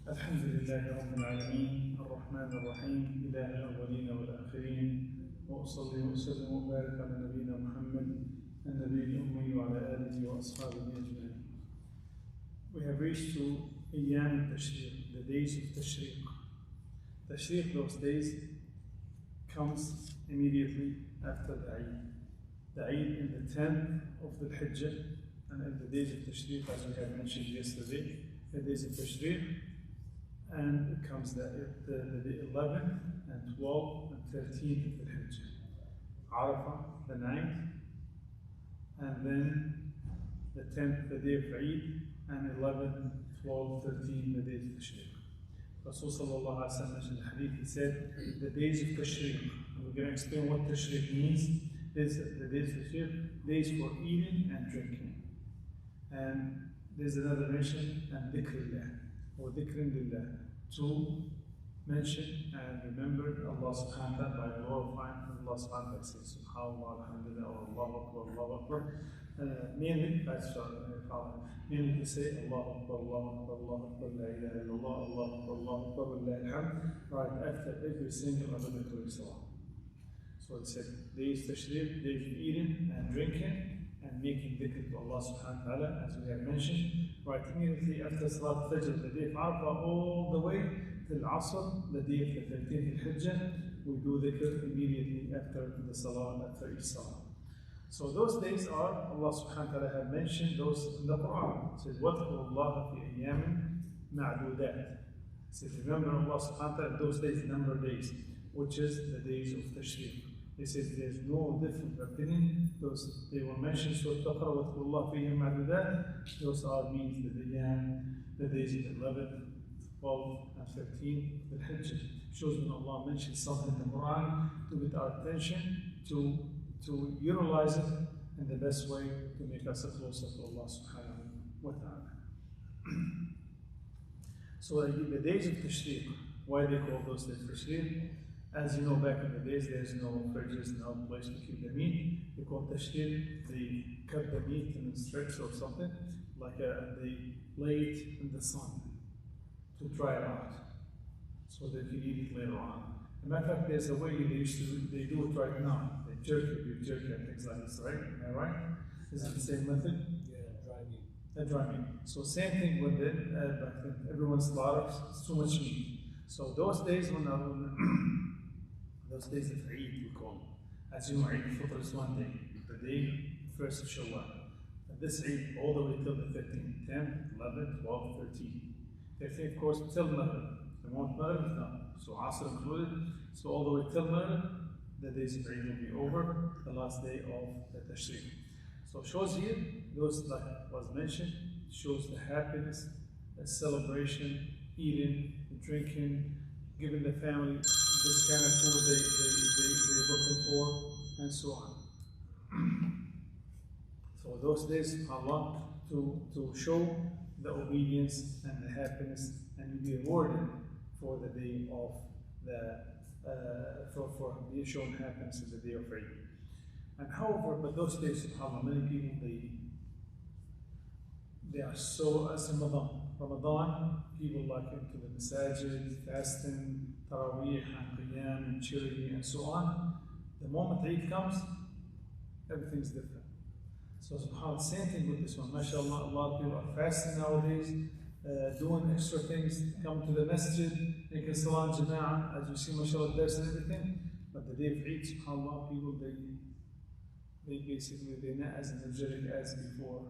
الحمد لله رب العالمين الرحمن الرحيم إله الأولين والآخرين وأصلي وأسلم وبارك على نبينا محمد النبي الأمي وعلى آله وأصحابه أجمعين. We have reached to Ayyam Tashriq, the days of Tashriq. Tashriq, those days, comes immediately after the Eid. The Eid in the 10th of Dhul-Hijjah, and in the days of Tashriq, as we have mentioned yesterday, the days of Tashriq, and it comes the 11th and 12th and 13th of Dhul-Hijjah. Arafah, the 9th, and then the 10th, the day of Eid, and 11th, 12th, 13th, the days of Tashriq. Rasul sallallahu alaihi wasallam mentioned the hadith, he said, the days of Tashriq. We're going to explain what Tashriq means. The days of Tashriq, days for eating and drinking. And there's another mention, and dhikrillah, or dhikrin lillah, to mention and remember Allah subhanahu wa ta'ala by glorifying Allah subhanahu wa ta'ala, saying subhanallah, alhamdulillah, or Allahu Akbar, Allahu Akbar. Mainly, mainly to say Allahu Akbar, Allahu Akbar, Allahu Akbar, la ilaha illallah, Allahu Akbar, Allahu Akbar, lillahi alhamd, right after every single obligatory salah. So it said, days Tashriq, days of eating and drinking and making dhikr to Allah subhanahu wa ta'ala, as we have mentioned, right immediately after Salat Fajr, the day of Arafah, all the way till Asr, the day of the 13th Hijjah, we do dhikr immediately after the Salah, after each Salah. So those days are, Allah subhanahu wa ta'ala have mentioned those in the Quran. It says, وَاذْكُرُوا اللَّهَ فِي أَيَّامٍ مَعْدُودَاتٍ. It says, remember Allah subhanahu wa ta'ala, those days, number days, which is the days of Tashriq. He says there's no different opinion. Those they were mentioned. So Taqra wa fihim ma'dudat. Those are means the days of 11th, 12th, and 13th, the Hijjah. Shows when Allah mentions something in the Quran to get our attention, to utilize it in the best way to make us closer to Allah subhanahu wa ta'ala. So the days of Tashriq, why they call those days Tashriq? As you know, back in the days, there's no fridges, no place to keep the meat. They call tashriq, they cut the meat in strips or something, like they lay it in the sun to dry it out, so that you eat it later on. As a matter of fact, there's a way they do it right now. They jerk and things like this, right? Am I right? Is it the same method? Yeah, dry meat. Dry meat. So same thing with it, back then. Everyone slaughters, it's too much meat. So those days when those days of Eid, we call them. As you know, Eid al-Fitr is one day, the day 1st of Shawwal. And this Eid, all the way till the 13th, 10th, 11th, 12th, 13th. 13th, of course, till Maghrib. The month Maghrib is done. So Asr included. So all the way till Maghrib, the days of Eid will be over, the last day of the Tashriq. So it shows here, those like was mentioned, shows the happiness, the celebration, eating, drinking, giving the family this kind of food they're looking for, and so on. So those days, Allah, to show the obedience and the happiness, and you be rewarded for the day of for being shown happiness in the day of Eid. And however, but those days, subhanAllah, many people they are so, as in Ramadan, people like into the masajid, fasting, Taraweeh, and Qiyam, and charity, and so on. The moment Eid comes, everything's different. So subhanAllah, same thing with this one. MashaAllah, a lot of people are fasting nowadays, doing extra things, come to the masjid, making salah jama'ah, as you see, MashaAllah, there's and everything. But the day of Eid, subhanAllah, people, they basically, they're not as energetic as before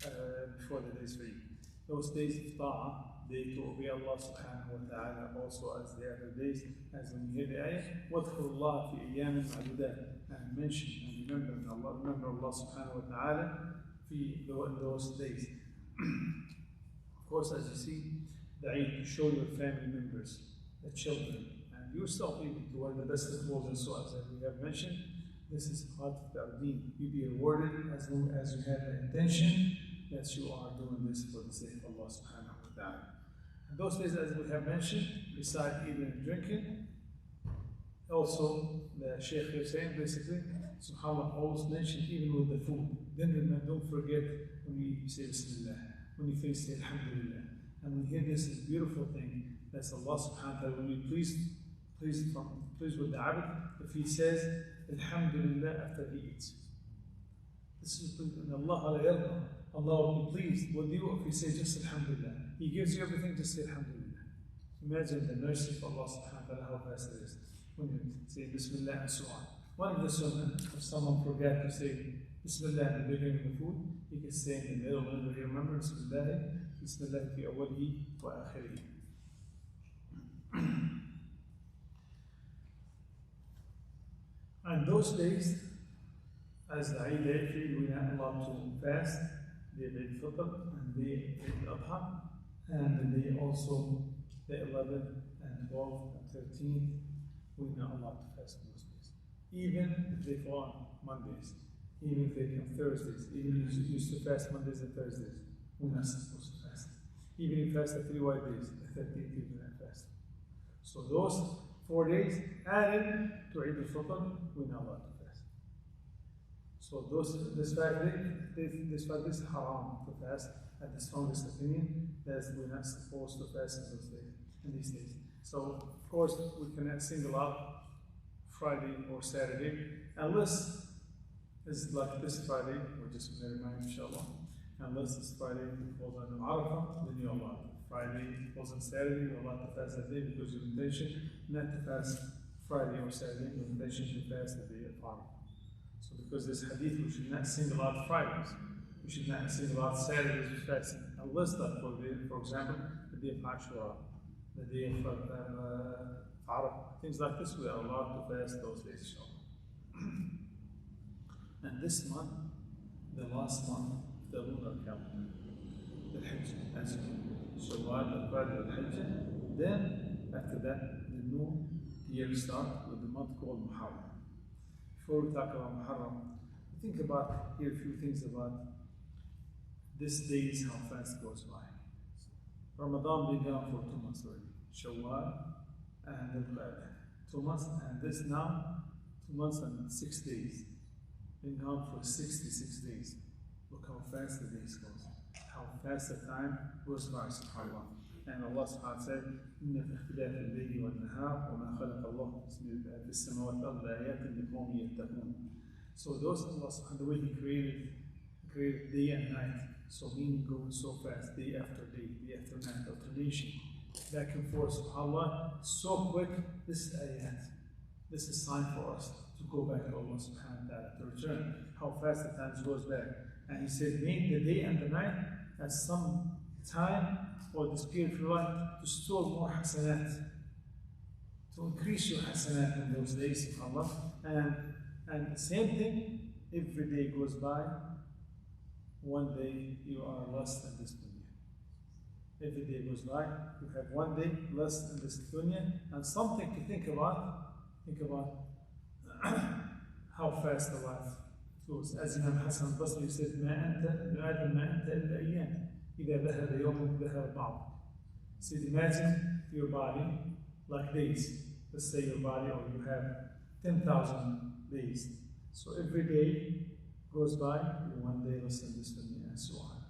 the days of Eid. Those days of ta'ah, they to obey Allah subhanahu wa ta'ala also as the other days, as when you hear the ayah, وَاذْكُرُوا اللَّهَ فِي أَيَّامٍ مَعْدُودَاتٍ, and mention and remember Allah subhanahu wa ta'ala in those days. Of course, as you see, the Eid to show your family members, the children, and yourself even to wear the best of clothes and so as we have mentioned. This is part of the deen. You be rewarded as long as you have the intention that you are doing this for the sake of Allah subhanahu wa ta'ala. And those days, as we have mentioned, besides eating and drinking, also the Shaykh is saying basically, subhanAllah, always mention even with the food. Then don't forget when you say Bismillah, when you finish say Alhamdulillah, And we hear this is a beautiful thing. That's Allah subhanahu wa ta'ala will be pleased with the abd if he says Alhamdulillah after he eats. This is and Allah will be pleased with you if you say just Alhamdulillah. He gives you everything, just say Alhamdulillah. Imagine the mercy of Allah subhanahu wa ta'ala, how vast it is. When you say Bismillah and so on. One of the sunnah, if someone forgot to say Bismillah in the beginning of the food, he can say in the middle whenever he remembers Bismillah fi awwalihi wa akhirihi. And those days, as the Eid al-Fitr, we are allowed to fast, the Eid al-Fitr and the Eid al-Adha, and the day also the 11th and 12th and 13th, we are not allowed to fast on those days. Even if they fall on Mondays, even if they come Thursdays, even if you used to fast Mondays and Thursdays, we're not supposed to fast. Even if you fast the 3 white days, the 13th you do not fast. So those 4 days added to Eid al-Fitr, we're not allowed to fast. So this 5 days is haram to fast. At the strongest opinion, that we're not supposed to fast in these days. So of course we cannot single out Friday or Saturday, unless it's like this Friday, we're just going to remind inshallah, unless this Friday falls on Arafah, then you're allowed. Friday falls on Saturday, you're allowed to fast that day because your intention not to fast Friday or Saturday, your intention to fast the day of Arafah. So because this hadith, we should not single out Fridays. We should not single out Saturdays as fasting, unless that for example, the day of Ashura, the day of Arafah, things like this, we are allowed to fast those days, inshallah. And this month, the last month, the lunar calendar, the Hijjah, as you know, Shawwal, Al-Hijjah. Then, after that, the new year starts with the month called Muharram. Before we talk about Muharram, think about here a few things about this days, how fast it goes by. Ramadan began for 2 months already. Shawwal and Al-Qa'dah. 2 months, and this now, 2 months and 6 days. Been gone for 66 days. Look how fast the days goes. How fast the time goes by, subhanAllah. And Allah subhanahu wa ta'ala said, إِنَّ فِي اخْتِلَافِ اللَّيْلِ وَالنَّهَارِ وَمَا خَلَقَ اللَّهُ فِي السَّمَاوَاتِ وَالْأَرْضِ لَآيَاتٍ لِقَوْمٍ يَتَّقُونَ. So those Allah subhanahu the way He created day and night. So meaning going so fast, day after day after night, alternation, back and forth, subhanAllah, so quick. This is ayat. This is sign for us to go back to Allah subhanahu wa ta'ala, to return, how fast the time goes back. And He said, make the day and the night as some time or this period of your life to store more hasanat, to increase your hasanat in those days, subhanAllah. And the same thing, every day goes by, one day you are less than this dunya. Every day goes by, you have 1 day less than this dunya, and something to think about. Think about how fast the life goes. As Imam Hassan al-Basri said, مَا أَنْتَ يُعَادٍ مَا أَنْتَ إِلَّا أَيَّامٍ إِذَا ذَهَبَ يَوْمٌ ذَهَبَ بَعْضٌ. So imagine your body like days. Let's say your body, or you have 10,000 days. So every day goes by, you're 1 day less than this dunya, and so on.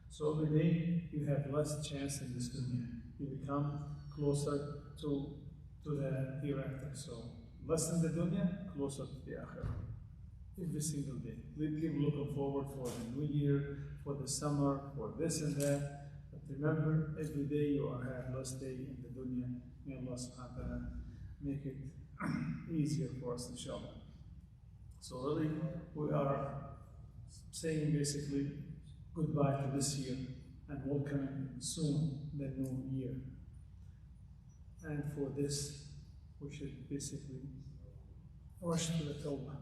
So every day you have less chance in this dunya. You become closer to the hereafter. So less than the dunya, closer to the akhirah. Every single day. We keep looking forward for the new year, for the summer, for this and that. But remember, every day you have less day in the dunya. May Allah subhanahu wa ta'ala make it easier for us, inshallah. So really, we are saying basically goodbye to this year and welcoming soon the new year. And for this, we should basically rush to the tawbah.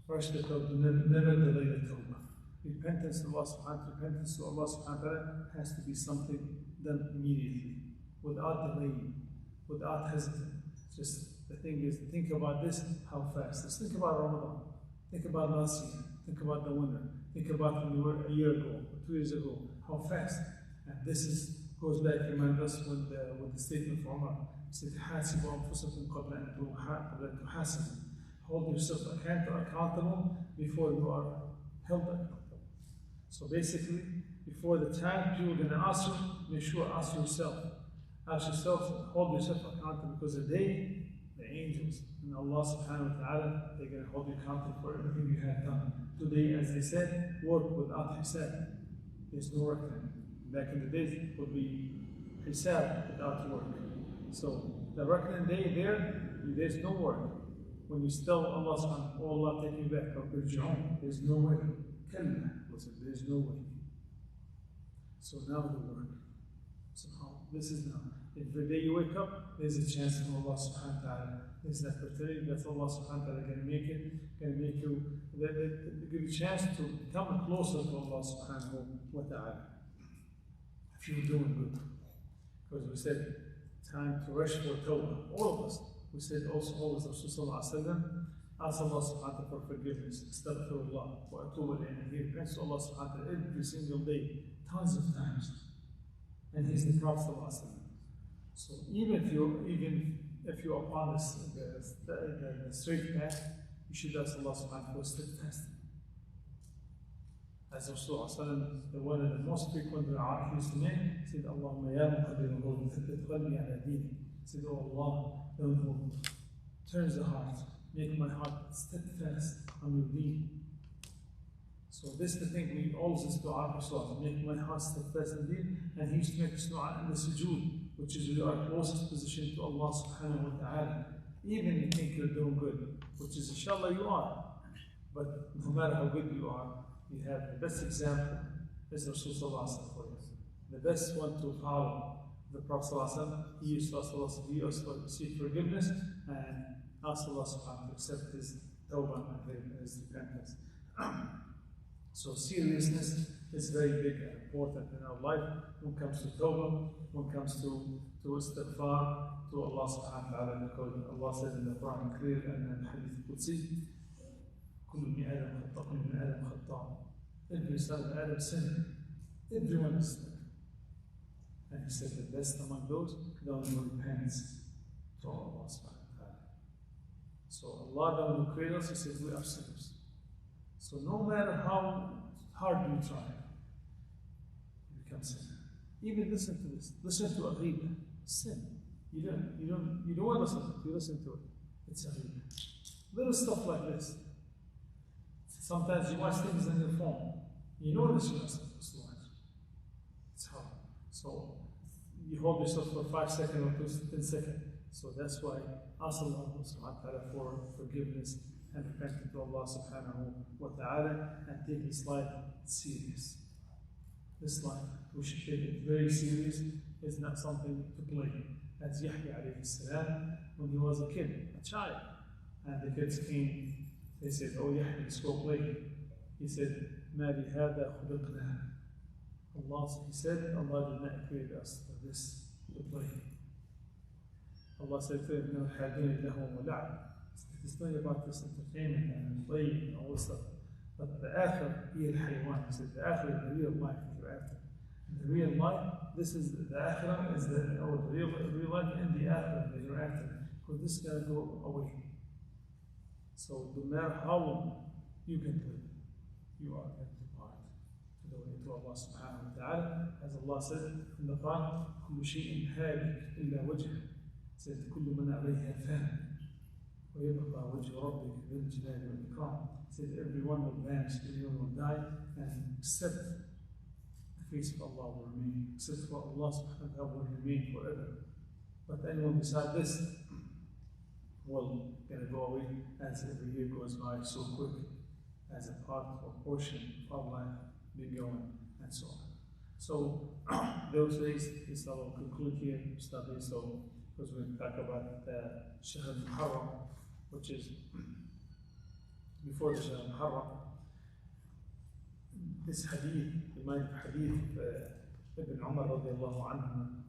Rush the tawbah, never delay the tawbah. Repentance to Allah subhanahu wa ta'ala has to be something done immediately, without delaying, without hesitating. Just the thing is, think about this, how fast. Let's think about Ramadan. Think about last year. Think about the winter. Think about when you were a year ago, or 2 years ago. How fast. And this goes back, remind us with the statement from Umar. He said, حَاسِبُوا أَنفُسَكُمْ قَبْلَ أَن تُحَاسِبُوا. Hold yourself accountable before you are held accountable. So basically, before the time you're going to ask you, make sure ask yourself. Ask yourself, hold yourself accountable, because the day the angels and Allah subhanahu wa ta'ala, they're going to hold you accountable for everything you have done. Today, as they said, work without hisab. There's no reckoning. Back in the days, it would be hisab without work. So the reckoning day there's no work. When you tell Allah subhanahu wa ta'ala, oh Allah, take me back, or there's no way. Kalla, there's no way. So now the work. So this is now. Every day you wake up, there's a chance from Allah subhanahu wa ta'ala. There's an opportunity that Allah subhanahu wa ta'ala going to make you, give you a chance to come closer to Allah subhanahu wa ta'ala. If you're doing good. Because we said, time to rush for tawbah. All of us. We said also always Rasulullah sallallahu alaihi wasallam, ask Allah subhanahu wa ta'ala for forgiveness. Astaghfirullah wa atubu ilayhi. And he repents to Allah subhanahu wa ta'ala every single day, tons of times. And he's the Prophet sallallahu alaihi wasallam. So even if you're upon the straight path, you should ask Allah subhanahu wa ta'ala for steadfast. As Rasulullah, the one of the most frequent dua he used to make, said, Allahumma ya muqaddil al-qulub, thabbit qalbi ala dinik. Said, oh Allah, the one who turns the heart, make my heart steadfast on your deen. So this is the thing we always used to dua for, make my heart steadfast on deen. And he used to make this dua in the sujood, which is your closest position to Allah subhanahu wa ta'ala. Even if you think you're doing good, which is inshallah you are. But no matter how good you are, you have the best example is Rasulullah for you. The best one to follow, the Prophet he used to ask Allah, he used to seek forgiveness and ask Allah subhanahu wa ta'ala to accept his tawbah and his repentance. So seriousness is very big and important in our life when it comes to tawbah, when it comes to istighfar to Allah subhanahu wa ta'ala, because Allah says in the Quran clear and in the Hadith Qudsi, every son of Adam sinned. Everyone is sinned. And he said the best among those, the one who repents to Allah subhanahu wa ta'ala. So Allah, the one who created us, he said we are sinners. So no matter how hard you try, you become sinner. Even listen to this. Listen to a ghibah. Sin. You don't want to listen to it. You listen to it. It's a ghibah. Little stuff like this. Sometimes you watch things on your phone. You know this you're not supposed to watch. It's hard. So you hold yourself for 5 seconds or 10 seconds. So that's why ask Allah subhanahu wa ta'ala for forgiveness and repent to Allah subhanahu wa ta'ala and take this life serious. This life, we should take it very serious. It's not something to play. As Yahya alayhi salam, when he was a kid, a child, and the kids came, they said, oh Yahya, let's go play. He said, Ma bihada khuliqna. Allah, he said, Allah did not create us for this, to play. Allah said to him, no hadin lahu wala'ab. It's not about this entertainment and play and all this stuff. But the akhir, he al-haywan. He said, the akhir is the real life that you're after. And the real life, this is the akhirah, is the real life and the akhirah that you're after. Because this is going to go away. So no matter how long you can live, you are going to depart to the way to Allah subhanahu wa ta'ala. As Allah said in the Quran, كل شيء هالك إلا وجهه. Said, كل من عليها فان. ويبقى وجه ربك ذي الجلال والإكرام. Said everyone will vanish, everyone will die, and except the face of Allah will remain, except for Allah subhanahu wa ta'ala will remain forever. But anyone beside this will gonna go away as every year goes by so quick, as a part or portion of our life be going, and so on. So those days, this I will conclude here study. So because we talk about the Shahr al-Muharram, which is before the Shahr al-Muharram. This hadith, reminds of hadith Ibn Umar radiallahu anhu,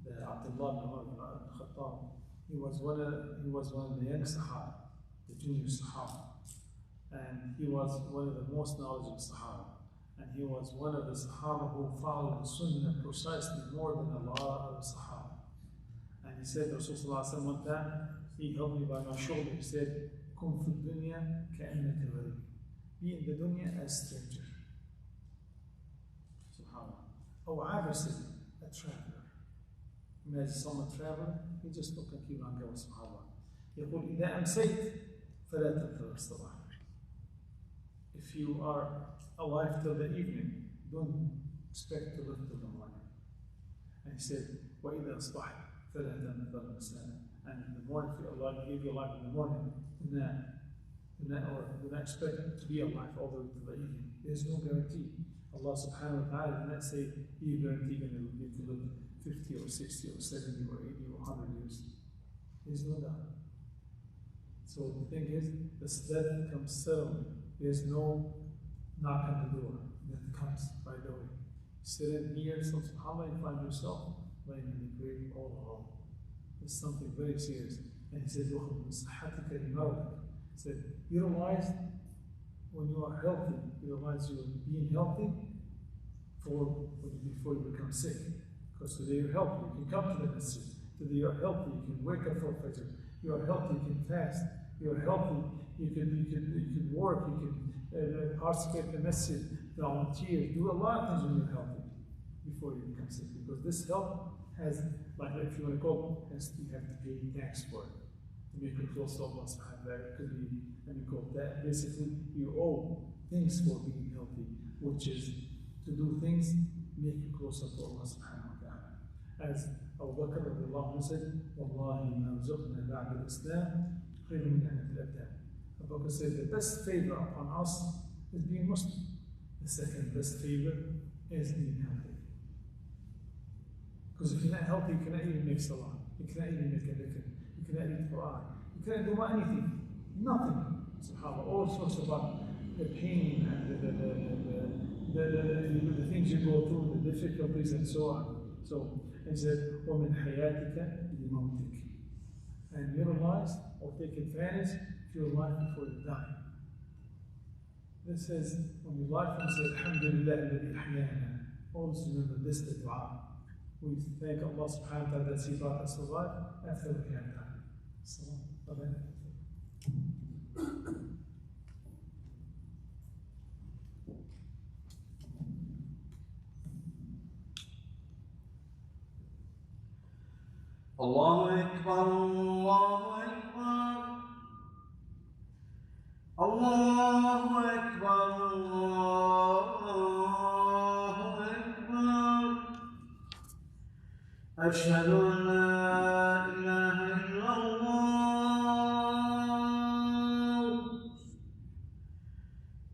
the Abdullah ibn Umar ibn Khattab. He was one of the young Sahaba, the junior Sahaba, and he was one of the most knowledgeable Sahaba, and he was one of the Sahaba who followed the Sunnah precisely more than a lot of Sahaba. And he said, Rasulullah one time, he held me by my shoulder. He said, "Kum fi dunya ka'annaka gharib." Be in the dunya as stranger. Subhanallah. أو عابس, a traveler. Imagine someone traveling, he just look like you and go, subhanAllah. يقول إذا أمسيت فلا تنتظر الصباح. If you are alive till the evening, don't expect to live till the morning. And he said, وإذا أصبحت فلا تنتظر المساء. And in the morning, if Allah gave you life in the morning, do not expect to be alive all the way to the evening. There's no guarantee. Allah subhanahu wa ta'ala did not say, you guarantee you're going to live 50 or 60 or 70 or 80 or 100 years. There's no doubt. So the thing is, this death comes suddenly. There's no knock on the door. Death comes right away. Sit in here, so subhanAllah, you find yourself laying in the grave all alone. It's something very serious. And he said, he said, you realize when you are healthy, you realize you're being healthy before you become sick. Because today you're healthy, you can come to the masjid. Today you're healthy, you can wake up for Fajr. You are healthy, you can fast. You are healthy, you can work, you can participate in the masjid, volunteer, do a lot of things when you're healthy before you become sick. Because this health has, like if you want to call it, you have to pay tax for it. To make it close to Allah subhanahu wa ta'ala, it could be, and you call that basically you owe things for being healthy, which is to do things, make you closer to Allah subhanahu wa ta'ala. As Abu Bakr radiallahu anhu said, Wallahi ma rzuqna ba'da al-Islam khayru min ni'mat al-abdan. Abu Bakr said, the best favor upon us is being Muslim. The second best favor is being healthy. Because if you're not healthy, you cannot even make salah, you cannot even make a dhikr, you cannot read Quran, you cannot do anything, nothing. SubhanAllah, all sorts of the pain and the things you go through, the difficulties and so on. So he said, وَمِنْ حَيَاتِكَ لِمَوْتِكَ. And utilize or take advantage of your life before you die. This says, when you life and say, Alhamdulillah alladhi ahyana. Always remember this, the dua. We thank Allah subhanahu wa ta'ala that He brought us alive after we have died. Salam. Bye-bye. Allahu Akbar, Allahu Akbar, Allahu Akbar, Allahu Akbar. Ashhadu an la ilaha illallah.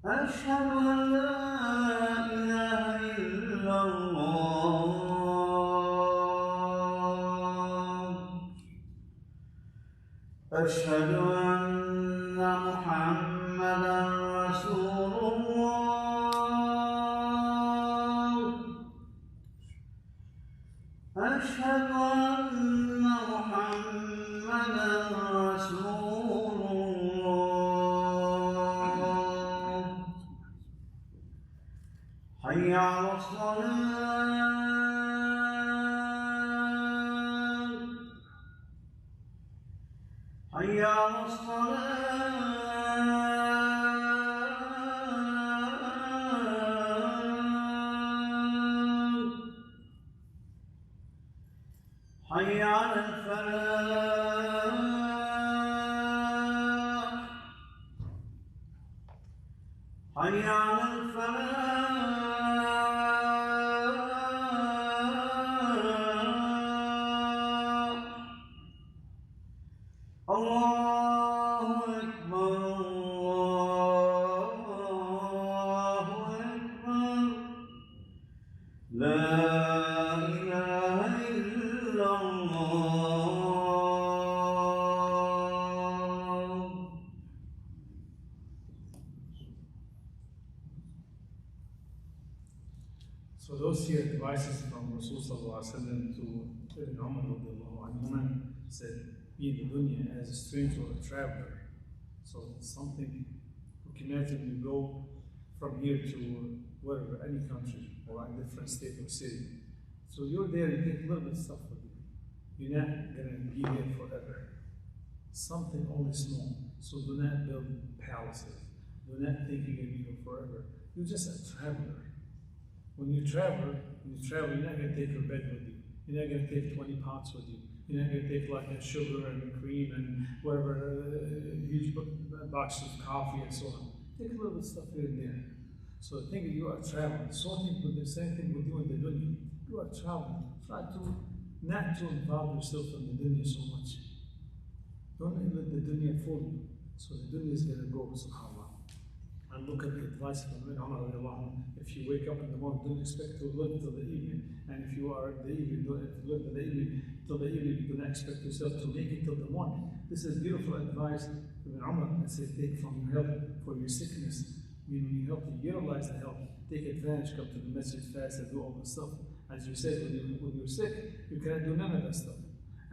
Ashhadu an la ilaha illallah. أشهد أن محمدًا رسول الله. أشهد أن محمدًا رسول الله. حي على الصلاة. حي على الصلاة. حي على الفلاح. حي على الفلاح. الله أكبر، الله أكبر. لا إله إلا الله. So those here advices from Rasul sallallahu alaihi wasallam to Ibn Umar radiallahu anhu said, be in the dunya as a stranger or a traveler. So it's something, you can imagine you go from here to wherever, any country or a different state or city. So you're there, you take a little bit of stuff with you. You're not going to be there forever. Something only small. So do not build palaces. Do not think you're going to be here forever. You're just a traveler. When you travel, you're not going to take your bed with you. You're not going to take 20 pots with you. You're not going to take like a sugar and cream and whatever, huge box of coffee and so on. Take a little bit of stuff here and there. So the thing is, you are traveling. The same thing with you in the dunya. You are traveling. Try to not to involve yourself in the dunya so much. Don't let the dunya fool you. So the dunya is going to go, subhanAllah. And look at the advice from Ibn Umar. If you wake up in the morning, don't expect to live till the evening. And if you are in the evening, don't live till the evening, do not expect yourself to make it till the morning. This is beautiful advice from Ibn Umar. It says, take from your health for your sickness. When you're healthy, utilize the health. Take advantage, come to the masjid, fast, and do all this stuff. As you said, when you're sick, you cannot do none of that stuff.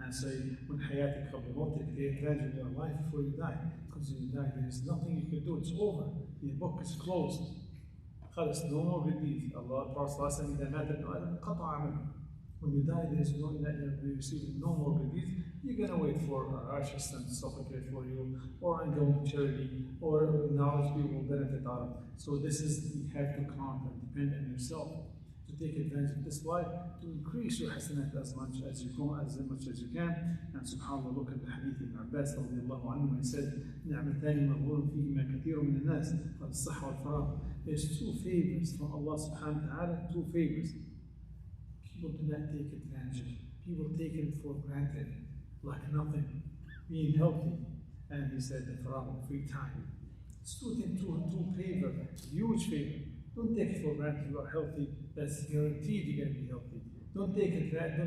And say, when hayatik qabla mawtik, take advantage of your life before you die. Because when you die, there is nothing you can do. It's over. The book is closed. خلاص, no more good deeds. Allah, Prophet ﷺ, إذا مات ابن آدم قطع عمله. When you die, there is no, you're going to be receiving no more good deeds. You're going to wait for righteous and supplicate for you, or ongoing charity, or knowledge people will benefit out of. So this is, you have to count and depend on yourself to take advantage of this life, to increase your hasanat as much as you can. And subhanAllah, look at the hadith of Ibn Abbas radiallahu anhu, he said, نعمتان مغبون فيهما كثير من الناس فالصحة والفراغ. There's two favors from Allah subhanahu wa ta'ala, two favors. People do not take advantage of it. People take it for granted, like nothing. Being healthy, and he said the faragh, free time. It's two favor, huge favor. Don't take it for granted you are healthy. That's guaranteed you're going to be healthy. Don't take it like,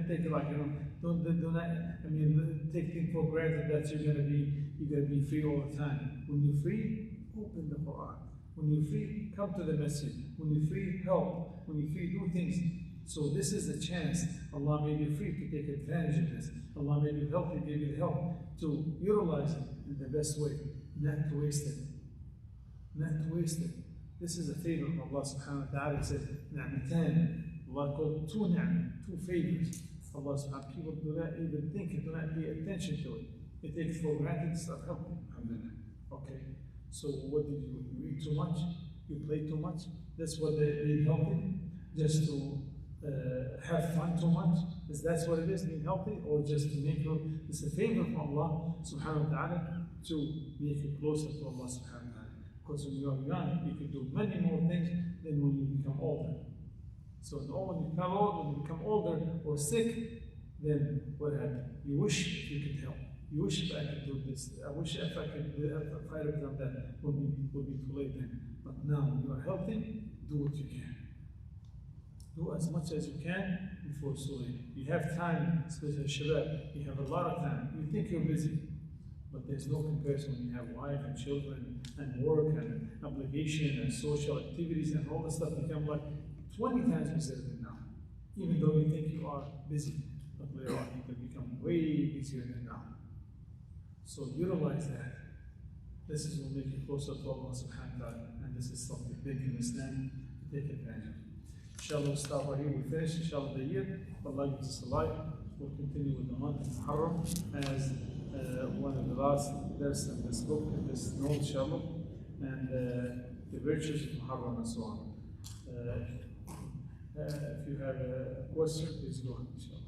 take things for granted that you're going to be free all the time. When you're free, open the Quran. When you're free, come to the masjid. When you're free, help. When you're free, do things. So this is a chance. Allah made you free to take advantage of this. Allah made you healthy, gave you the help to utilize it in the best way, not to waste it. Not to waste it. This is a favor from Allah subhanahu wa ta'ala. He said, Na'matan. Allah called two favors. Allah subhanahu wa ta'ala. People do not even think and do not pay attention to it. They take it for granted and start helping. Alhamdulillah. Okay. So what did you do? You eat too much? You play too much? That's what they need helping? Just to have fun too much? That's what it is, being healthy? Or just to make you, it's a favor from Allah subhanahu wa ta'ala to make you closer to Allah subhanahu wa ta'ala. Because when you are young, you can do many more things than when you become older. So when you become older or sick, then what happens? You wish you could help. You wish if I could do this. I wish if I had done that, would be too late then. But now, when you are healthy, do what you can. Do as much as you can before it's too late. You have time, especially shabab. You have a lot of time. You think you're busy, but there's no comparison when you have wife and children and work and obligation and social activities and all this stuff become like 20 times busier than now. Even though you think you are busy, but later on you can become way busier than now. So utilize that. This is what will make you closer to Allah subhanahu wa ta'ala, and this is something big in Islam to take advantage of. Inshallah, we'll stop right here. We finish, inshallah, the year. Allah gives us a life. We'll continue with the month of Muharram as one of the last verses in this book, in this note, inshallah, and the virtues of Muharram and so on. If you have a question, please go ahead, inshallah.